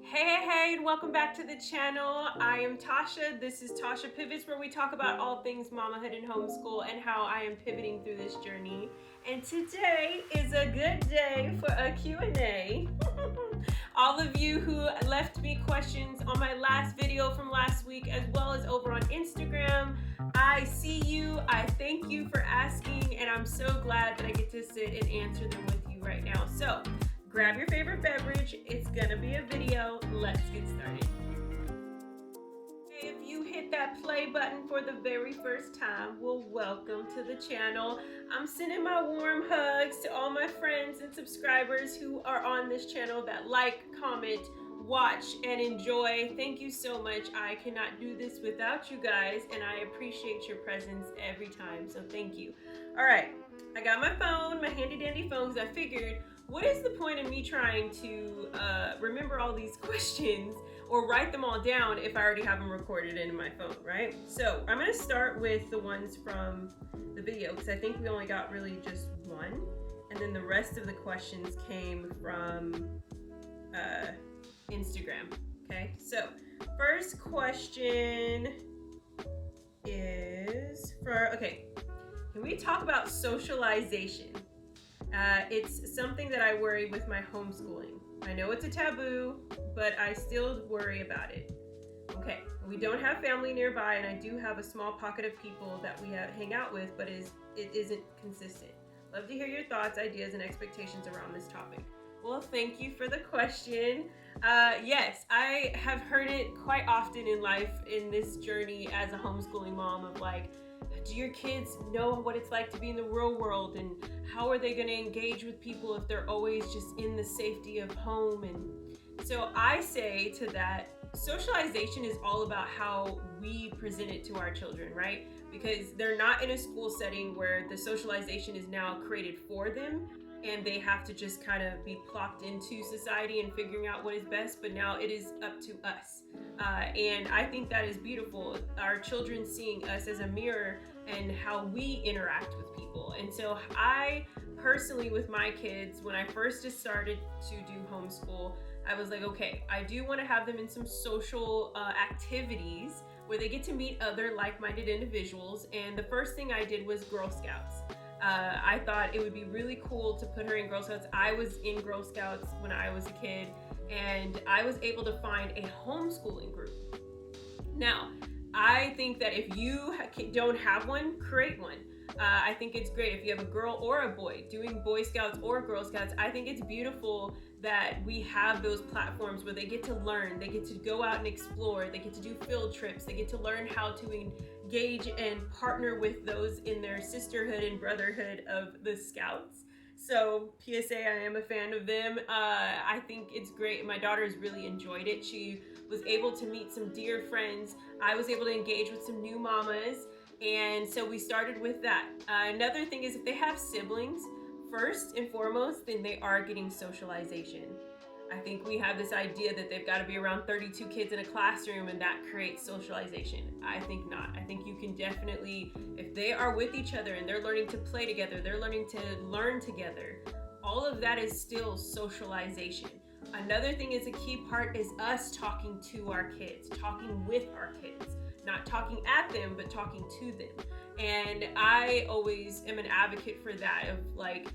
Hey, and welcome back to the channel. I am Tasha. This is Tasha Pivots, where we talk about all things mamahood and homeschool and how I am pivoting through this journey. And today is a good day for a Q&A. All of you who left me questions on my last video from last week, as well as over on Instagram, I see you. I thank you for asking, and I'm so glad that I get to sit and answer them with you right now. So grab your favorite beverage. It's gonna be a video. Let's get started. If you hit that play button for the very first time, well, welcome to the channel. I'm sending my warm hugs to all my friends and subscribers who are on this channel that like, comment, watch, and enjoy. Thank you so much. I cannot do this without you guys, and I appreciate your presence every time, so thank you. All right, I got my phone, my handy dandy phone, because I figured, what is the point of me trying to remember all these questions or write them all down if I already have them recorded in my phone, right? So I'm gonna start with the ones from the video, because I think we only got really just one, and then the rest of the questions came from Instagram, okay? So first question is can we talk about socialization? It's something that I worry with my homeschooling. I know it's a taboo, but I still worry about it. Okay, we don't have family nearby, and I do have a small pocket of people that we hang out with, but it isn't consistent. Love to hear your thoughts, ideas, and expectations around this topic. Well, thank you for the question. Yes, I have heard it quite often in life in this journey as a homeschooling mom of like, do your kids know what it's like to be in the real world, and how are they going to engage with people if they're always just in the safety of home? And so I say to that, socialization is all about how we present it to our children, right? Because they're not in a school setting where the socialization is now created for them and they have to just kind of be plopped into society and figuring out what is best, but now it is up to us. And I think that is beautiful. Our children seeing us as a mirror and how we interact with people. And so I personally, with my kids, when I first just started to do homeschool, I was like, okay, I do want to have them in some social activities where they get to meet other like-minded individuals. And the first thing I did was Girl Scouts. I thought it would be really cool to put her in Girl Scouts. I was in Girl Scouts when I was a kid, and I was able to find a homeschooling group. Now, I think that if you don't have one, create one. I think it's great if you have a girl or a boy doing Boy Scouts or Girl Scouts. I think it's beautiful that we have those platforms where they get to learn, they get to go out and explore, they get to do field trips, they get to learn how to engage and partner with those in their sisterhood and brotherhood of the Scouts. So PSA, I am a fan of them. I think it's great. My daughter's really enjoyed it. She was able to meet some dear friends. I was able to engage with some new mamas. And so we started with that. Another thing is if they have siblings, first and foremost, then they are getting socialization. I think we have this idea that they've got to be around 32 kids in a classroom and that creates socialization. I think not. I think you can definitely, if they are with each other and they're learning to play together, they're learning to learn together, all of that is still socialization. Another thing is a key part is us talking to our kids, talking with our kids, not talking at them, but talking to them. And I always am an advocate for that of like,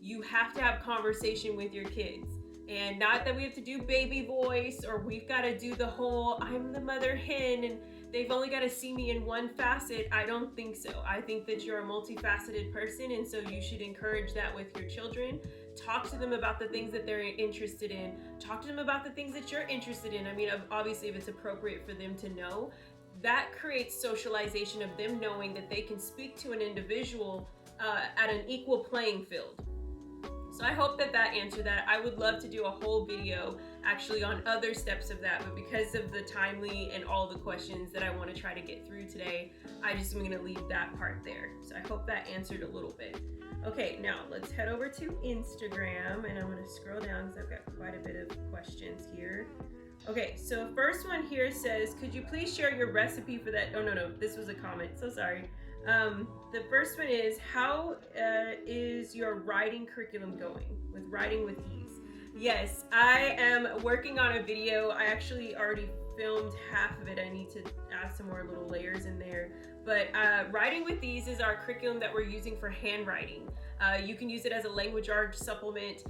you have to have conversation with your kids. And not that we have to do baby voice or we've got to do the whole I'm the mother hen and they've only got to see me in one facet. I don't think so. I think that you're a multifaceted person, and so you should encourage that with your children. Talk to them about the things that they're interested in. Talk to them about the things that you're interested in. I mean, obviously if it's appropriate for them to know, that creates socialization of them knowing that they can speak to an individual at an equal playing field. So I hope that answered that. I would love to do a whole video actually on other steps of that, but because of the timely and all the questions that I want to try to get through today, I just am going to leave that part there. So I hope that answered a little bit. Okay, now let's head over to Instagram, and I'm going to scroll down because I've got quite a bit of questions here. Okay, so first one here says, could you please share your recipe for that? Oh, no, this was a comment, so sorry. The first one is, how is your writing curriculum going with Writing with Ease? Yes, I am working on a video. I actually already filmed half of it. I need to add some more little layers in there. But Writing with These is our curriculum that we're using for handwriting. You can use it as a language arts supplement,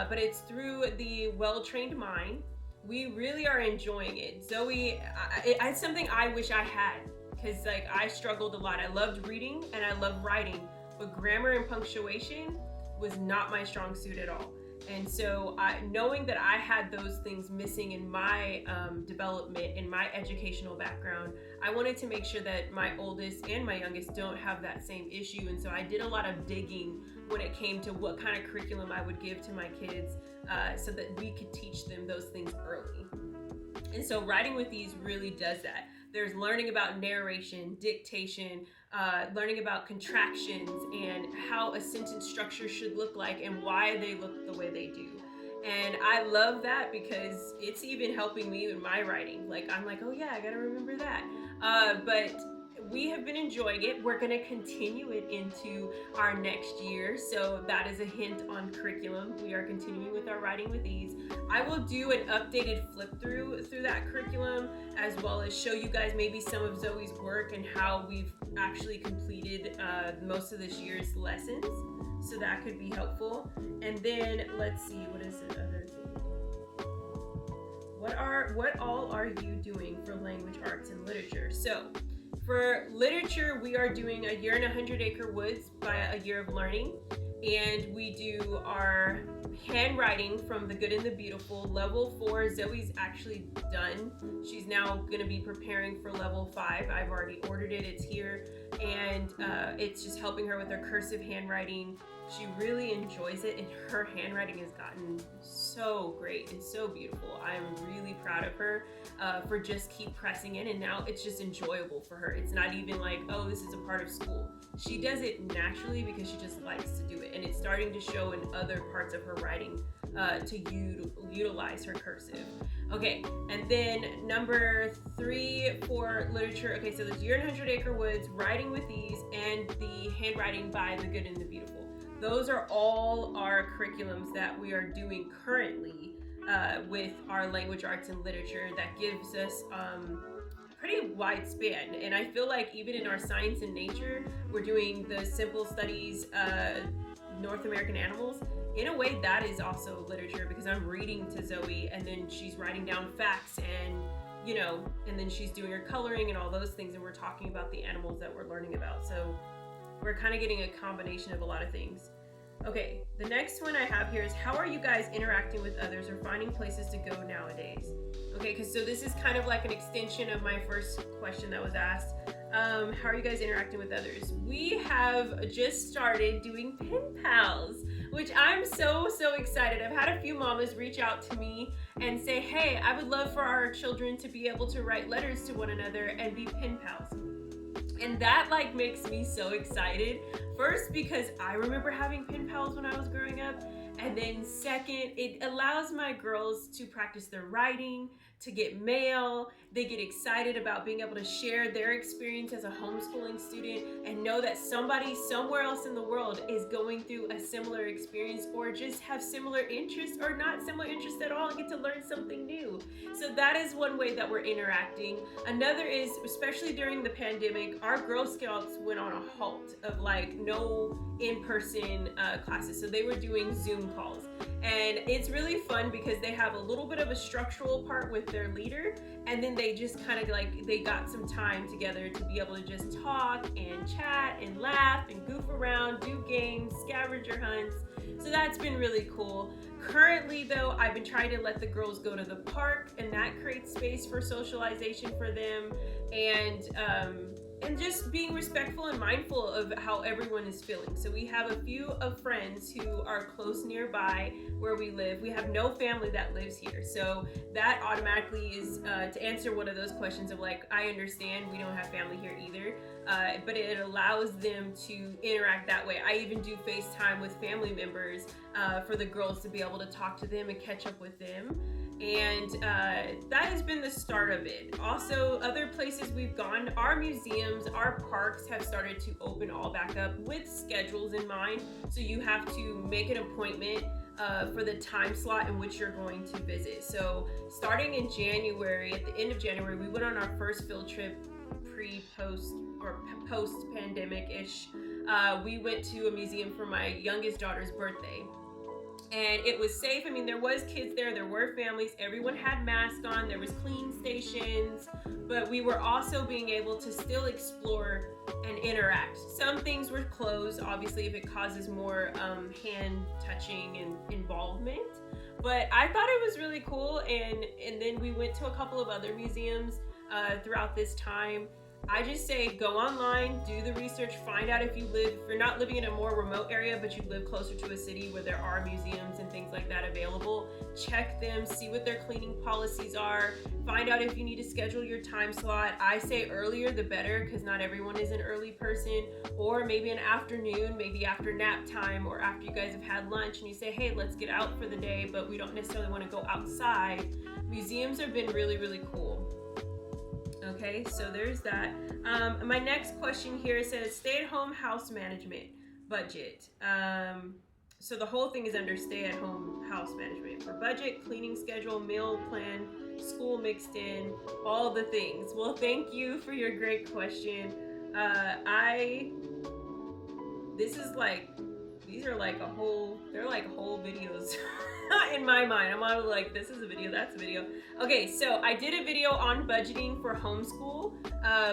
but it's through the Well-Trained Mind. We really are enjoying it. Zoe, it's something I wish I had, because like I struggled a lot. I loved reading and I loved writing, but grammar and punctuation was not my strong suit at all. And so knowing that I had those things missing in my development, in my educational background, I wanted to make sure that my oldest and my youngest don't have that same issue. And so I did a lot of digging when it came to what kind of curriculum I would give to my kids so that we could teach them those things early. And so Writing with These really does that. There's learning about narration, dictation, learning about contractions and how a sentence structure should look like and why they look the way they do. And I love that because it's even helping me in my writing. Like, I'm like, oh yeah, I gotta remember that. But we have been enjoying it. We're going to continue it into our next year. So that is a hint on curriculum. We are continuing with our Writing with Ease. I will do an updated flip through that curriculum, as well as show you guys maybe some of Zoe's work and how we've actually completed most of this year's lessons. So that could be helpful. And then let's see, what is the other thing? What all are you doing for language arts and literature? So for literature, we are doing A Year in 100 Acre Woods by A Year of Learning, and we do our handwriting from The Good and the Beautiful. Level 4, Zoe's actually done. She's now going to be preparing for level 5. I've already ordered it, it's here, and it's just helping her with her cursive handwriting. She really enjoys it, and her handwriting has gotten so great and so beautiful. I'm really proud of her for just keep pressing in, and now it's just enjoyable for her. It's not even like, oh, this is a part of school. She does it naturally because she just likes to do it, and it's starting to show in other parts of her writing to utilize her cursive. Okay, and then number 3 for literature. Okay, so there's Year in 100 Acre Woods, Writing with Ease, and the handwriting by The Good and the Beautiful. Those are all our curriculums that we are doing currently with our language arts and literature. That gives us a pretty wide span. And I feel like even in our science and nature, we're doing the simple studies, North American animals. In a way, that is also literature because I'm reading to Zoe and then she's writing down facts and, you know, and then she's doing her coloring and all those things. And we're talking about the animals that we're learning about. So we're kind of getting a combination of a lot of things. Okay, the next one I have here is how are you guys interacting with others or finding places to go nowadays? Okay, because so this is kind of like an extension of my first question that was asked. How are you guys interacting with others? We have just started doing pen pals, which I'm so excited. I've had a few mamas reach out to me and say, hey, I would love for our children to be able to write letters to one another and be pen pals. And that like makes me so excited. First, because I remember having pen pals when I was growing up. And then second, it allows my girls to practice their writing, to get mail. They get excited about being able to share their experience as a homeschooling student and know that somebody somewhere else in the world is going through a similar experience or just have similar interests or not similar interests at all and get to learn something new. So that is one way that we're interacting. Another is, especially during the pandemic, our Girl Scouts went on a halt of like no in-person classes. So they were doing Zoom calls. And it's really fun because they have a little bit of a structural part with their leader, and then they just kind of like, they got some time together to be able to just talk and chat and laugh and goof around, do games, scavenger hunts. So that's been really cool. Currently though, I've been trying to let the girls go to the park, and that creates space for socialization for them, and just being respectful and mindful of how everyone is feeling. So we have a few of friends who are close nearby where we live. We have no family that lives here. So that automatically is to answer one of those questions of like, I understand we don't have family here either, but it allows them to interact that way. I even do FaceTime with family members for the girls to be able to talk to them and catch up with them. And that has been the start of it. Also, other places we've gone, our museums, our parks have started to open all back up with schedules in mind. So you have to make an appointment for the time slot in which you're going to visit. So starting in January, at the end of January, we went on our first field trip post-pandemic-ish. We went to a museum for my youngest daughter's birthday. And it was safe. I mean, there was kids there were families, everyone had masks on, there was clean stations, but we were also being able to still explore and interact. Some things were closed, obviously, if it causes more hand touching and involvement. But I thought it was really cool, and then we went to a couple of other museums throughout this time. I just say go online, do the research, find out if you're not living in a more remote area, but you live closer to a city where there are museums and things like that available. Check them, see what their cleaning policies are, find out if you need to schedule your time slot. I say earlier the better, because not everyone is an early person, or maybe an afternoon, maybe after nap time, or after you guys have had lunch and you say, hey, let's get out for the day, but we don't necessarily want to go outside. Museums have been really, really cool. Okay, so there's that. My next question here says stay-at-home house management budget. So the whole thing is under stay-at-home house management for budget, cleaning schedule, meal plan, school mixed in, all the things. Well, thank you for your great question. They're like whole videos in my mind. I'm all like, this is a video, that's a video. Okay, so I did a video on budgeting for homeschool,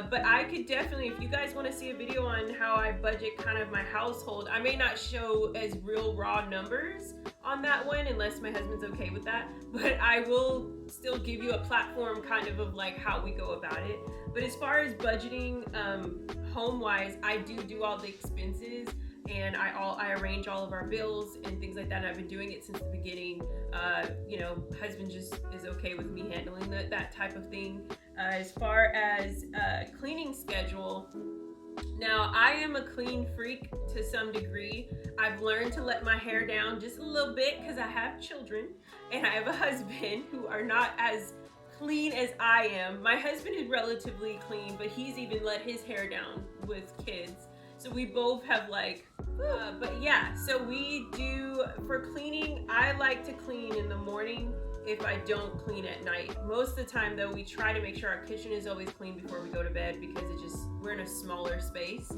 but I could definitely, if you guys want to see a video on how I budget kind of my household, I may not show as real raw numbers on that one unless my husband's okay with that, but I will still give you a platform kind of like how we go about it. But as far as budgeting home-wise, I do all the expenses, and I arrange all of our bills and things like that. And I've been doing it since the beginning. Husband just is okay with me handling that type of thing. As far as cleaning schedule, now I am a clean freak to some degree. I've learned to let my hair down just a little bit because I have children and I have a husband who are not as clean as I am. My husband is relatively clean, but he's even let his hair down with kids. So we both have but yeah, so we do, for cleaning, I like to clean in the morning if I don't clean at night. Most of the time though, we try to make sure our kitchen is always clean before we go to bed because we're in a smaller space.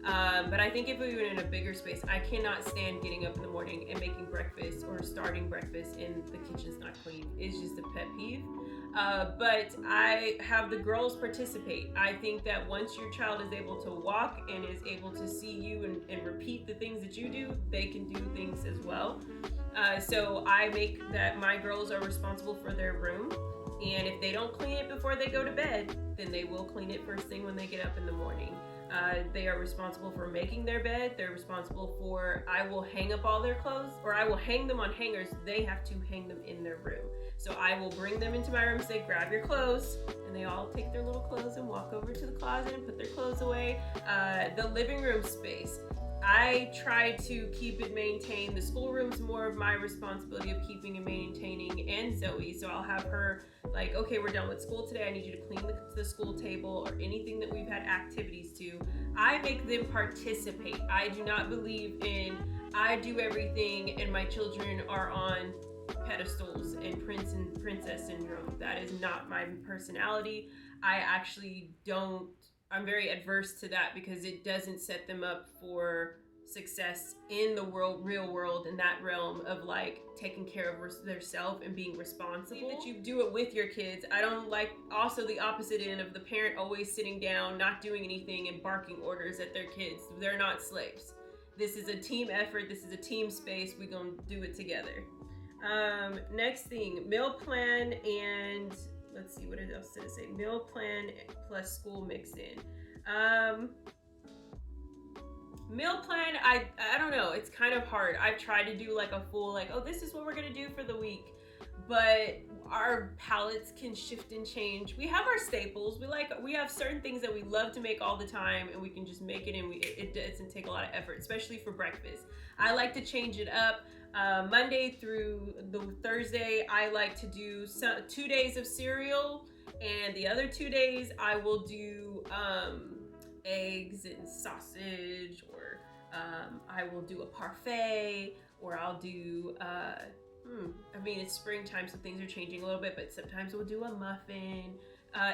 But I think if we were in a bigger space, I cannot stand getting up in the morning and making breakfast or starting breakfast and the kitchen's not clean. It's just a pet peeve. But I have the girls participate. I think that once your child is able to walk and is able to see you and repeat the things that you do, they can do things as well. So I make that my girls are responsible for their room. And if they don't clean it before they go to bed, then they will clean it first thing when they get up in the morning. They are responsible for making their bed. They're responsible for, I will hang up all their clothes, or I will hang them on hangers. They have to hang them in their room. So I will bring them into my room and say, grab your clothes. And they all take their little clothes and walk over to the closet and put their clothes away. The living room space, I try to keep it maintained. The schoolroom's more of my responsibility of keeping and maintaining, and Zoe. So I'll have her like, okay, we're done with school today. I need you to clean the school table or anything that we've had activities to. I make them participate. I do not believe in, I do everything and my children are on pedestals and prince and princess syndrome. That is not my personality. I actually don't, I'm very adverse to that because it doesn't set them up for success in the real world, in that realm of like taking care of their self and being responsible. That you do it with your kids. I don't like also the opposite end of the parent always sitting down, not doing anything and barking orders at their kids. They're not slaves. This is a team effort. This is a team space. We're gonna do it together. Next thing, meal plan and let's see, what else did it say? Meal plan plus school mixed in. Meal plan, I don't know, it's kind of hard. I've tried to do like a full, like, oh, this is what we're gonna do for the week. But our palates can shift and change. We have our staples. We have certain things that we love to make all the time and we can just make it and it doesn't take a lot of effort, especially for breakfast. I like to change it up. Monday through the Thursday, I like to do 2 days of cereal, and the other 2 days I will do eggs and sausage, or I will do a parfait, or I'll do, I mean, it's springtime, so things are changing a little bit, but sometimes we'll do a muffin.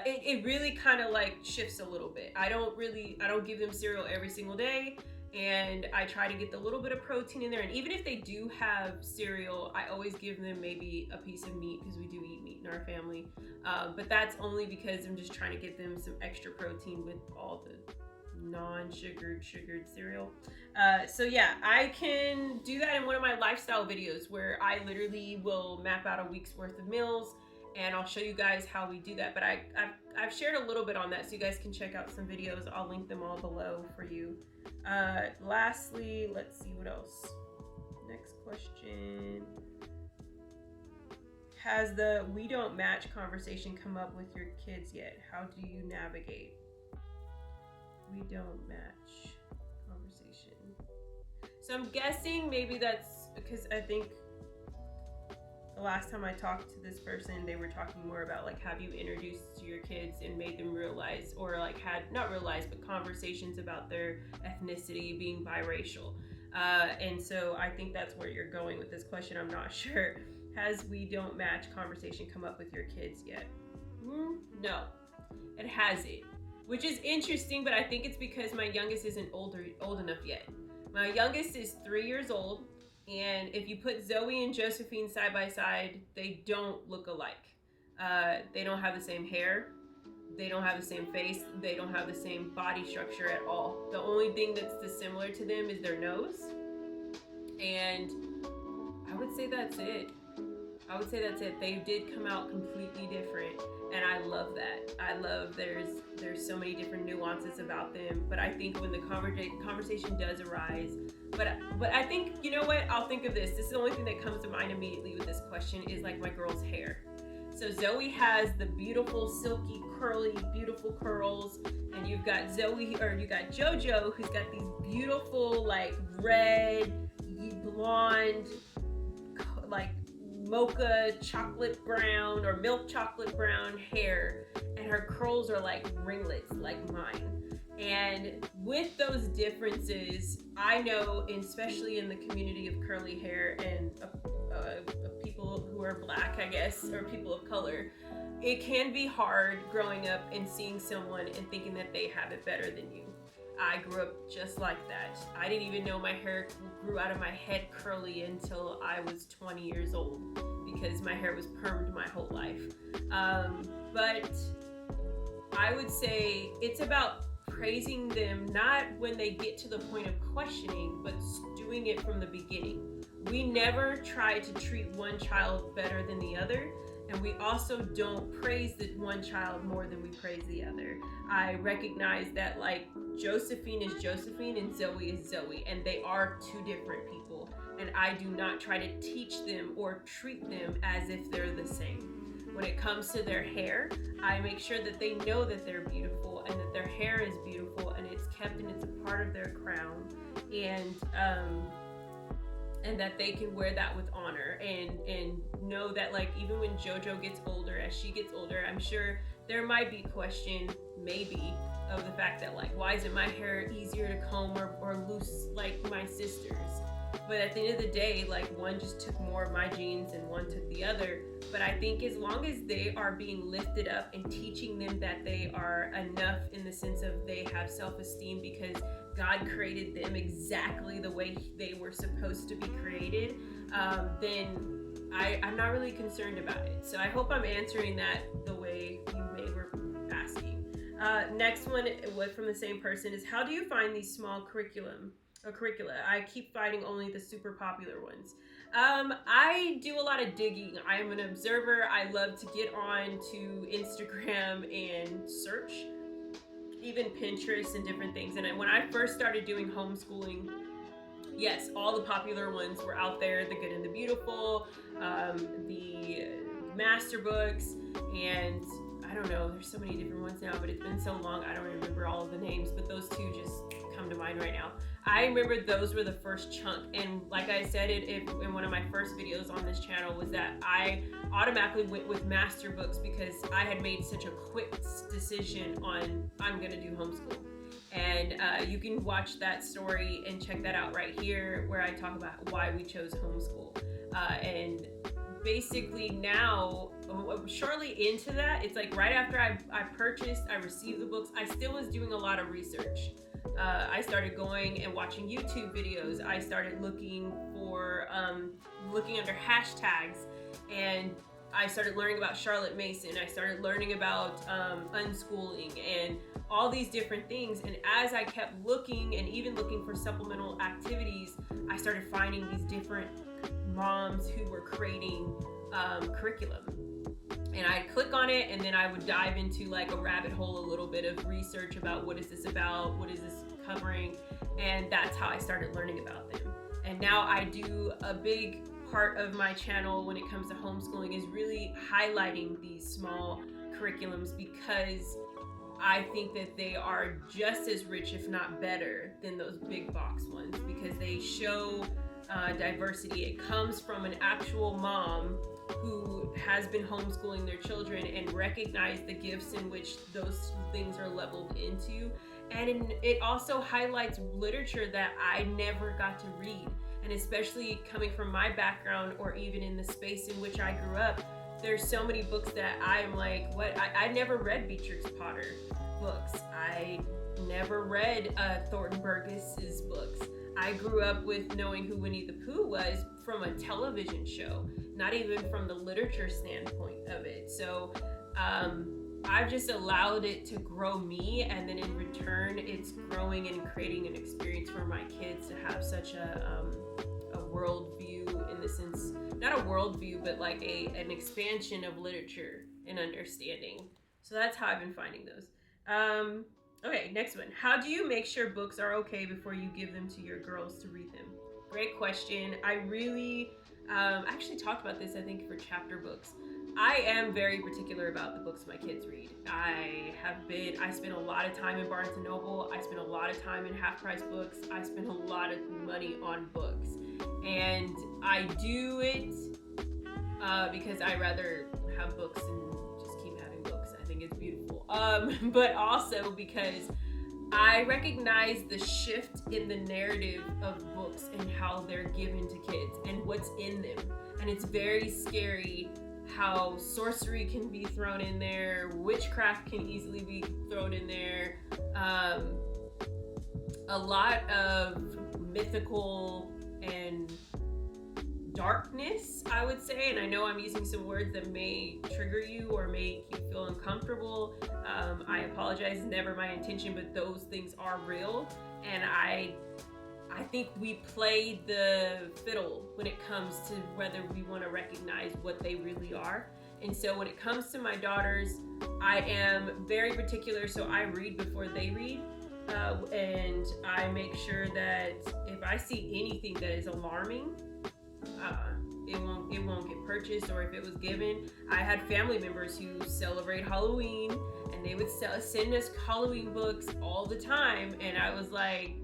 It really kind of like shifts a little bit. I don't give them cereal every single day, and I try to get the little bit of protein in there. And even if they do have cereal, I always give them maybe a piece of meat, because we do eat meat in our family. But that's only because I'm just trying to get them some extra protein with all the non-sugared cereal. So yeah, I can do that in one of my lifestyle videos where I literally will map out a week's worth of meals, and I'll show you guys how we do that. But I've shared a little bit on that, so you guys can check out some videos. I'll link them all below for you. Lastly, let's see what else. Next question. Has the "we don't match" conversation come up with your kids yet? How do you navigate? We don't match conversation. So I'm guessing maybe that's because I think the last time I talked to this person, they were talking more about like, have you introduced to your kids and made them realize, or like had not realized, but conversations about their ethnicity, being biracial. And so I think that's where you're going with this question. I'm not sure. Has "we don't match" conversation come up with your kids yet? No, it hasn't. Which is interesting, but I think it's because my youngest isn't old enough yet. My youngest is 3 years old, and if you put Zoe and Josephine side by side, they don't look alike. They don't have the same hair, they don't have the same face, they don't have the same body structure at all. The only thing that's dissimilar to them is their nose, and I would say that's it. They did come out completely different, and I love that. I love there's so many different nuances about them, but I think when the conversation does arise, but I think, you know what, I'll think of this. This is the only thing that comes to mind immediately with this question is like my girl's hair. So Zoe has the beautiful, silky, curly, beautiful curls, and you've got Jojo, who's got these beautiful, like red, blonde, like mocha chocolate brown or milk chocolate brown hair, and her curls are like ringlets like mine. And with those differences, I know, especially in the community of curly hair and people who are Black, I guess, or people of color, it can be hard growing up and seeing someone and thinking that they have it better than you. I grew up just like that. I didn't even know my hair grew out of my head curly until I was 20 years old, because my hair was permed my whole life. But I would say it's about praising them, not when they get to the point of questioning, but doing it from the beginning. We never try to treat one child better than the other, and we also don't praise the one child more than we praise the other. I recognize that, like, Josephine is Josephine and Zoe is Zoe, and they are two different people, and I do not try to teach them or treat them as if they're the same. When it comes to their hair, I make sure that they know that they're beautiful and that their hair is beautiful and it's kept and it's a part of their crown, and that they can wear that with honor, and know that, like, even when Jojo gets older, as she gets older, I'm sure there might be question, maybe, of the fact that, like, why isn't my hair easier to comb or loose like my sister's? But at the end of the day, like, one just took more of my genes and one took the other. But I think as long as they are being lifted up and teaching them that they are enough, in the sense of they have self-esteem because God created them exactly the way they were supposed to be created, then I'm not really concerned about it. So I hope I'm answering that the way you may were asking. Next one from the same person is, how do you find these small curricula? I keep finding only the super popular ones. I do a lot of digging. I am an observer. I love to get on to Instagram and search, even Pinterest and different things. And when I first started doing homeschooling, yes, all the popular ones were out there, The Good and the Beautiful, the master books, and I don't know, there's so many different ones now, but it's been so long, I don't remember all of the names, but those two just come to mind right now. I remember those were the first chunk, and like I said in one of my first videos on this channel, was that I automatically went with master books because I had made such a quick decision on, I'm gonna do homeschool. And you can watch that story and check that out right here, where I talk about why we chose homeschool. And basically now, shortly into that, it's like right after I received the books, I still was doing a lot of research. I started going and watching YouTube videos. I started looking under hashtags, and I started learning about Charlotte Mason. I started learning about unschooling and all these different things. And as I kept looking and even looking for supplemental activities, I started finding these different moms who were creating curriculum. And I'd click on it, and then I would dive into like a rabbit hole, a little bit of research about what is this about, what is this covering, and that's how I started learning about them. And now I do a big part of my channel when it comes to homeschooling is really highlighting these small curriculums, because I think that they are just as rich, if not better, than those big box ones, because they show diversity. It comes from an actual mom who has been homeschooling their children and recognize the gifts in which those things are leveled into. And it also highlights literature that I never got to read. And especially coming from my background, or even in the space in which I grew up, there's so many books that I'm like, what? I never read Beatrix Potter books. I never read Thornton Burgess's books. I grew up with knowing who Winnie the Pooh was from a television show, not even from the literature standpoint of it. So I've just allowed it to grow me, and then in return, it's growing and creating an experience for my kids to have such a worldview, in the sense, not a worldview, but like an expansion of literature and understanding. So that's how I've been finding those. Okay, next one. How do you make sure books are okay before you give them to your girls to read them? Great question. I really actually talked about this, I think, for chapter books. I am very particular about the books my kids read. I spend a lot of time in Barnes & Noble. I spend a lot of time in half-price books. I spend a lot of money on books. And I do it because I rather have books and just keep having books. I think it's beautiful. But also because I recognize the shift in the narrative of books and how they're given to kids and what's in them. And it's very scary how sorcery can be thrown in there, witchcraft can easily be thrown in there, a lot of mythical and darkness, I would say. And I know I'm using some words that may trigger you or make you feel uncomfortable. I apologize, never my intention, but those things are real. And I think we play the fiddle when it comes to whether we want to recognize what they really are. And so when it comes to my daughters, I am very particular. So I read before they read. And I make sure that if I see anything that is alarming, it won't get purchased. Or if it was given, I had family members who celebrate Halloween, and they would send us Halloween books all the time, and I was like,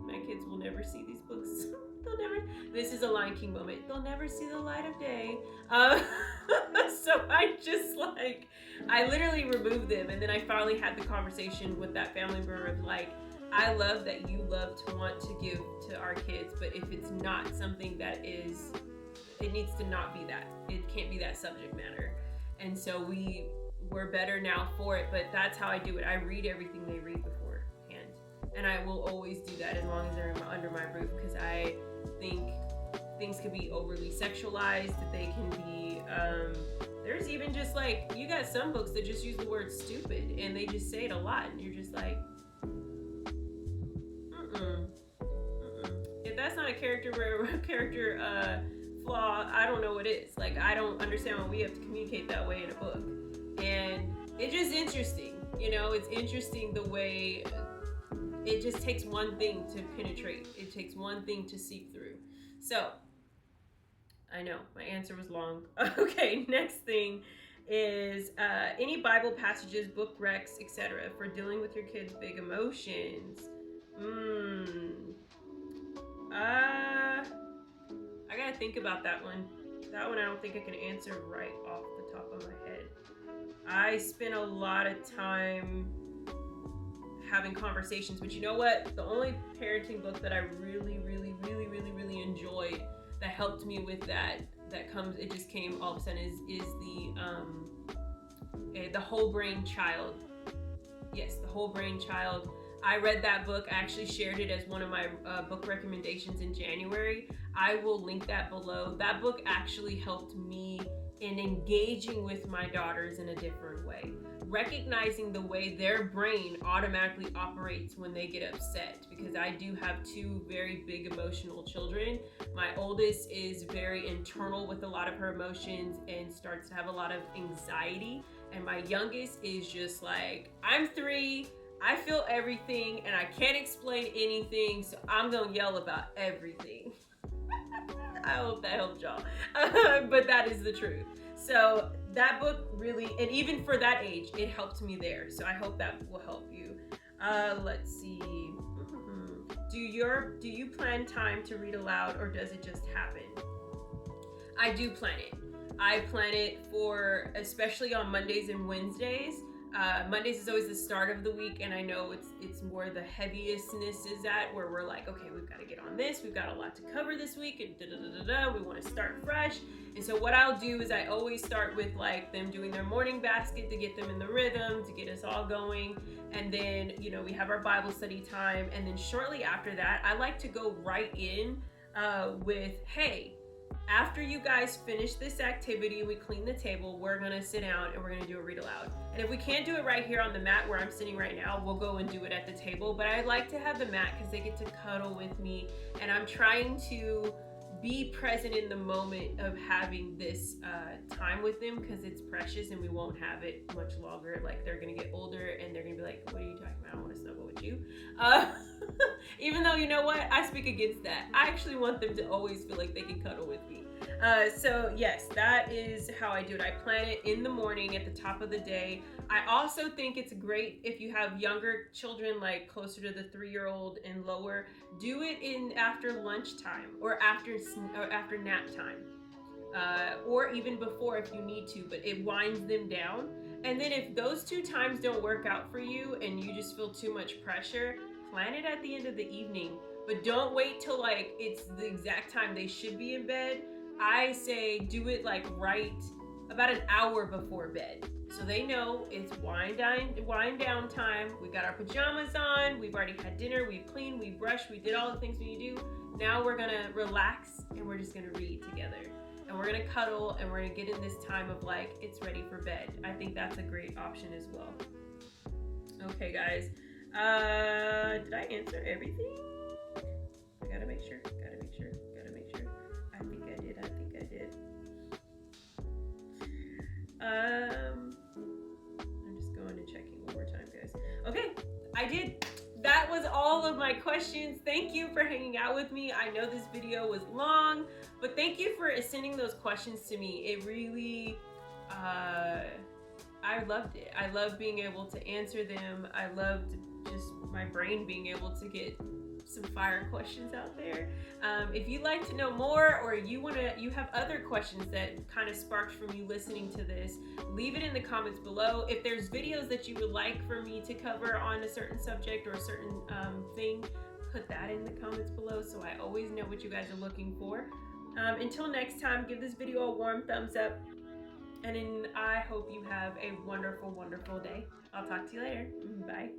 my kids will never see these books. This is a Lion King moment, they'll never see the light of day. So I literally removed them. And then I finally had the conversation with that family member of like, I love that you love to want to give to our kids, but if it's not something that is, it needs to not be that. It can't be that subject matter. And so we're better now for it, but that's how I do it. I read everything they read beforehand. And I will always do that as long as they're under my roof, because I think things can be overly sexualized, that they can be, there's even just like, you got some books that just use the word stupid, and they just say it a lot, and you're just like, if that's not a character flaw, I don't know what is. Like, I don't understand why we have to communicate that way in a book. And it's just interesting, it's interesting the way it just takes one thing to penetrate. It takes one thing to seep through. So, I know, my answer was long. Okay, next thing is any Bible passages, book recs, etc. for dealing with your kids' big emotions. I gotta think about that one. That one I don't think I can answer right off the top of my head. I spent a lot of time having conversations. But you know what? The only parenting book that I really enjoyed that helped me with it just came all of a sudden is the Whole Brain Child. Yes, The Whole Brain Child. I read that book. I actually shared it as one of my book recommendations in January. I will link that below. That book actually helped me in engaging with my daughters in a different way, recognizing the way their brain automatically operates when they get upset, because I do have two very big emotional children. My oldest is very internal with a lot of her emotions and starts to have a lot of anxiety, and my youngest is just like, I'm 3, I feel everything and I can't explain anything, so I'm gonna yell about everything. I hope that helped y'all. But that is the truth. So that book really, and even for that age, it helped me there. So I hope that will help you. Let's see. Do you plan time to read aloud, or does it just happen? I do plan it. I plan it for, especially on Mondays and Wednesdays. Mondays is always the start of the week, and I know it's more the heaviestness is at where we're like, okay, we've got to get on this, we've got a lot to cover this week, and we want to start fresh. And so what I'll do is I always start with like them doing their morning basket to get them in the rhythm, to get us all going, and then we have our Bible study time, and then shortly after that I like to go right in with, hey, after you guys finish this activity, we clean the table, we're gonna sit down and we're gonna do a read aloud. And if we can't do it right here on the mat where I'm sitting right now, we'll go and do it at the table. But I like to have the mat because they get to cuddle with me, and I'm trying to be present in the moment of having this time with them, because it's precious and we won't have it much longer. Like, they're gonna get older and they're gonna be like, what are you talking about? I don't want to snuggle with you. Even though, you know what, I speak against that. I actually want them to always feel like they can cuddle with me. So yes, that is how I do it. I plan it in the morning at the top of the day. I also think it's great if you have younger children, like closer to the 3-year-old and lower, do it in after lunchtime or after nap time, or even before if you need to, but it winds them down. And then if those 2 times don't work out for you and you just feel too much pressure, plan it at the end of the evening, but don't wait till like it's the exact time they should be in bed. I say do it like right about an hour before bed, so they know it's wind down time. We got our pajamas on, we've already had dinner, we've cleaned, we've brushed, we did all the things we need to do. Now we're gonna relax and we're just gonna read together, and we're gonna cuddle, and we're gonna get in this time of like, it's ready for bed. I think that's a great option as well. Okay guys, did I answer everything? I gotta make sure. I did. I'm just going and checking one more time, guys. Okay, I did. That was all of my questions. Thank you for hanging out with me. I know this video was long, but thank you for sending those questions to me. It really, I loved it. I love being able to answer them. I loved just my brain being able to get some fire questions out there. If you'd like to know more, or you have other questions that kind of sparked from you listening to this, leave it in the comments below. If there's videos that you would like for me to cover on a certain subject or a certain thing, put that in the comments below so I always know what you guys are looking for. Until next time, give this video a warm thumbs up, and I hope you have a wonderful, wonderful day. I'll talk to you later. Bye.